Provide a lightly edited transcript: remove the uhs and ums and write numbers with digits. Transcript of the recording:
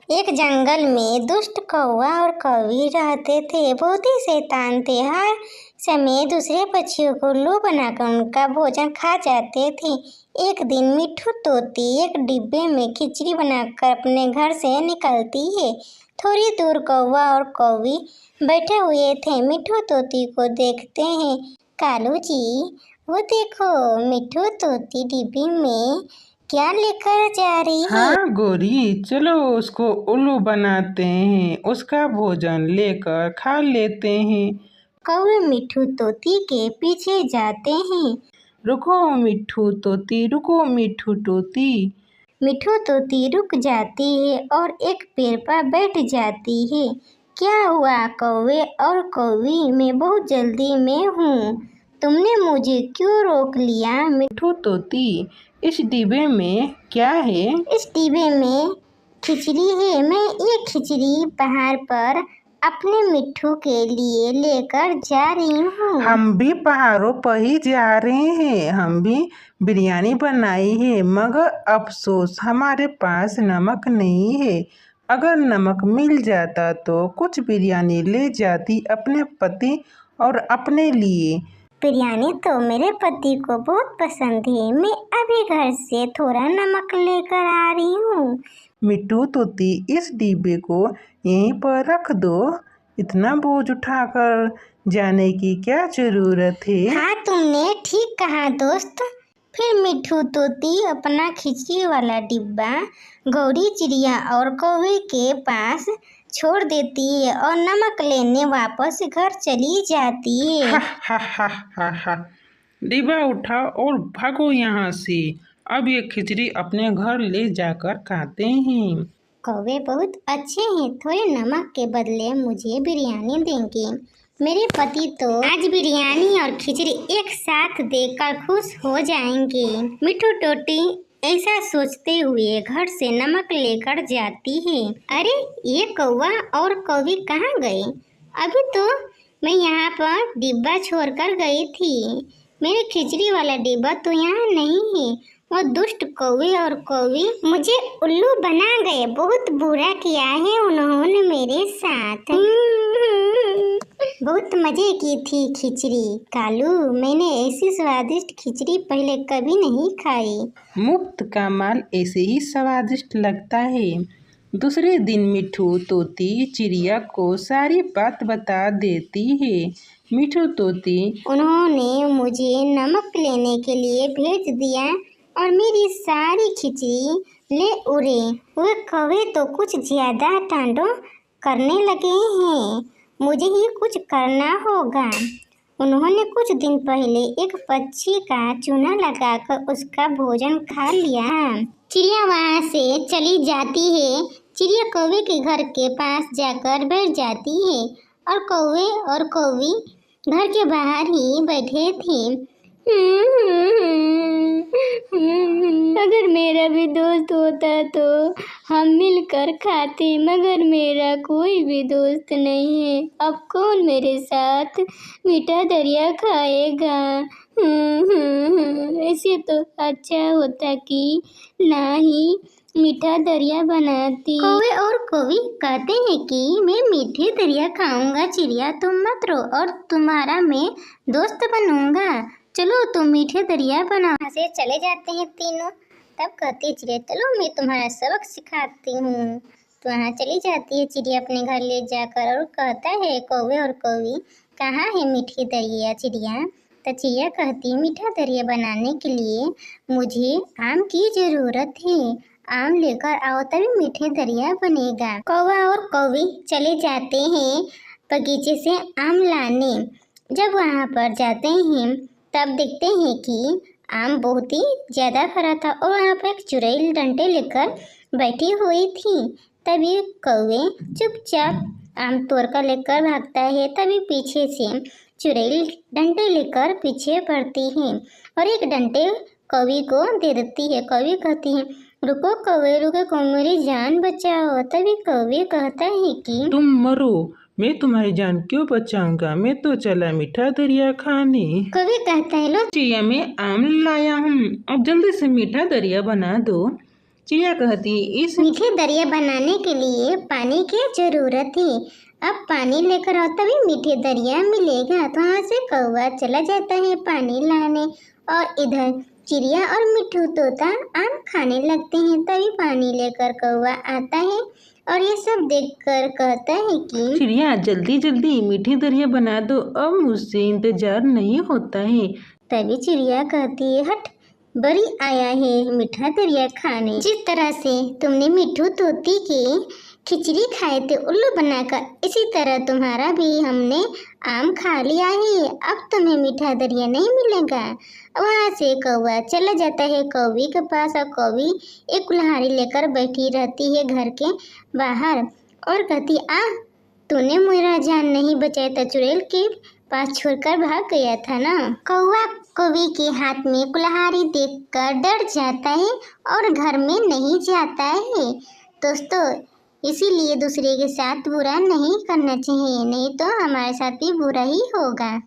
एक जंगल में दुष्ट कौवा और कौवी रहते थे। बहुत ही शैतान थे। हर समय दूसरे पक्षियों को उल्लू बनाकर उनका भोजन खा जाते थे। एक दिन मिट्ठू तोती एक डिब्बे में खिचड़ी बनाकर अपने घर से निकलती है। थोड़ी दूर कौवा और कौवी बैठे हुए थे। मिट्ठू तोती को देखते हैं। कालू जी, वो देखो, मिट्ठू तोती डिब्बे में क्या लेकर जा रही है? हाँ गोरी, चलो उसको उल्लू बनाते हैं, उसका भोजन लेकर खा लेते हैं। कौवे मिट्ठू तोती के पीछे जाते हैं। रुको मिट्ठू तोती, रुको मिट्ठू तोती। मिट्ठू तोती रुक जाती है और एक पेड़ पर बैठ जाती है। क्या हुआ कौवे और कौवी, मैं बहुत जल्दी में हूँ, तुमने मुझे क्यों रोक लिया? मिट्ठू तोती, इस डिब्बे में क्या है? इस डिब्बे में खिचड़ी है। मैं ये खिचड़ी पहाड़ पर अपने मिट्ठू के लिए लेकर जा रही हूँ। हम भी पहाड़ों पर ही जा रहे हैं। हम भी बिरयानी बनाई है, मगर अफसोस हमारे पास नमक नहीं है। अगर नमक मिल जाता तो कुछ बिरयानी ले जाती अपने पति और अपने लिए। बिरयानी तो मेरे पति को बहुत पसंद है। मैं अभी घर से थोड़ा नमक लेकर आ रही हूँ। मिट्ठू तोती, इस डिब्बे को यहीं पर रख दो। इतना बोझ उठाकर जाने की क्या जरूरत है? हाँ, तुमने ठीक कहा दोस्त। फिर मिट्ठू तोती अपना खिचड़ी वाला डिब्बा गौरी चिड़िया और कौवे के पास छोड़ देती है और नमक लेने वापस घर चली जाती है। हा हा हा हा। डिब्बा उठाओ और भागो यहाँ से। अब ये खिचड़ी अपने घर ले जाकर खाते हैं। कौवे बहुत अच्छे हैं, थोड़े नमक के बदले मुझे बिरयानी देंगे। मेरे पति तो आज बिरयानी और खिचड़ी एक साथ देकर खुश हो जाएंगे। मिट्ठू तोती ऐसा सोचते हुए घर से नमक लेकर जाती है। अरे, ये कौवा और कौवी कहाँ गए? अभी तो मैं यहाँ पर डिब्बा छोड़कर गई थी। मेरे खिचड़ी वाला डिब्बा तो यहाँ नहीं है। वो दुष्ट कौवे और कौवी मुझे उल्लू बना गए। बहुत बुरा किया है उन्होंने मेरे साथ। बहुत मजे की थी खिचड़ी। कालू, मैंने ऐसी स्वादिष्ट खिचड़ी पहले कभी नहीं खाई। मुफ्त का माल ऐसे ही स्वादिष्ट लगता है। दूसरे दिन मिट्ठू तोती चिड़िया को सारी बात बता देती है। मिट्ठू तोती, उन्होंने मुझे नमक लेने के लिए भेज दिया और मेरी सारी खिचड़ी ले उड़े। वे कौवे तो कुछ ज्यादा टांडो करने लगे हैं। मुझे ही कुछ करना होगा। उन्होंने कुछ दिन पहले एक पक्षी का चूना लगाकर उसका भोजन खा लिया। चिड़िया वहाँ से चली जाती है। चिड़िया कौवे के घर के पास जाकर बैठ जाती है और कौवे और कौवी घर के बाहर ही बैठे थे। अगर मेरा भी दोस्त होता तो हम मिलकर खाते, मगर मेरा कोई भी दोस्त नहीं है। अब कौन मेरे साथ मीठा दरिया खाएगा? ऐसे तो अच्छा होता कि ना ही मीठा दरिया बनाती। कौवे और कौवी कहते हैं कि मैं मीठे दरिया खाऊंगा। चिड़िया, तुम मत रो और तुम्हारा मैं दोस्त बनूंगा। चलो तुम मीठे दरिया बनाओ। यहाँ से चले जाते हैं तीनों। तब कहती है चिड़िया, चलो मैं तुम्हारा सबक सिखाती हूँ। तो वहाँ चली जाती है चिड़िया अपने घर ले जाकर और कहता है कौवे और कौवी, कहाँ है मीठी दरिया? चिड़िया तो चिड़िया कहती है, मीठा दरिया बनाने के लिए मुझे आम की जरूरत है। आम लेकर आओ तभी मीठे दरिया बनेगा। कौवा और कौवी चले जाते हैं बगीचे से आम लाने। जब वहाँ पर जाते हैं तब देखते हैं कि आम बहुत ही ज़्यादा फरा था और वहाँ पर एक चुड़ैल डंडे लेकर बैठी हुई थी। तभी कौवे चुपचाप आम तोड़कर लेकर भागता है। तभी पीछे से चुड़ैल डंडे लेकर पीछे बढ़ती है और एक डंडे कौवी को दे देती है। कौवी कहती है, रुको कौवे, रुको, मेरी जान बचाओ। तभी कौवे कहता है कि तुम मरो, मैं तुम्हारी जान क्यों बचाऊंगा? मैं तो चला मीठा दरिया खाने। कौवे कहता है, लो चिड़िया, मैं आम लाया हूँ, अब जल्दी से मीठा दरिया बना दो। चिड़िया कहती इस मीठे दरिया बनाने के लिए पानी की जरूरत है। अब पानी लेकर आओ तभी मीठे दरिया मिलेगा। तो वहाँ से कौवा चला जाता है पानी लाने और इधर चिड़िया और मिट्ठू तोता आम खाने लगते हैं। तभी पानी लेकर कौवा आता है और ये सब देखकर कहता है कि चिड़िया जल्दी जल्दी मीठे दरिया बना दो, अब मुझसे इंतजार नहीं होता है। तभी चिड़िया कहती है हट, बड़ी आया है मीठा दरिया खाने। जिस तरह से तुमने मिट्ठू तोती के खिचड़ी खाए थे उल्लू बनाकर, इसी तरह तुम्हारा भी हमने आम खा लिया है। अब तुम्हें मीठा दरिया नहीं मिलेगा। वहाँ से कौवा चला जाता है कौवी के पास और कौवी एक कुल्हाड़ी लेकर बैठी रहती है घर के बाहर और कहती तूने मेरा जान नहीं बचाया था, चुड़ैल के पास छोड़कर भाग गया था ना। कौवा कौवी के हाथ में कुल्हाड़ी देखकर डर जाता है और घर में नहीं जाता है। दोस्तों, इसीलिए दूसरे के साथ बुरा नहीं करना चाहिए, नहीं तो हमारे साथ भी बुरा ही होगा।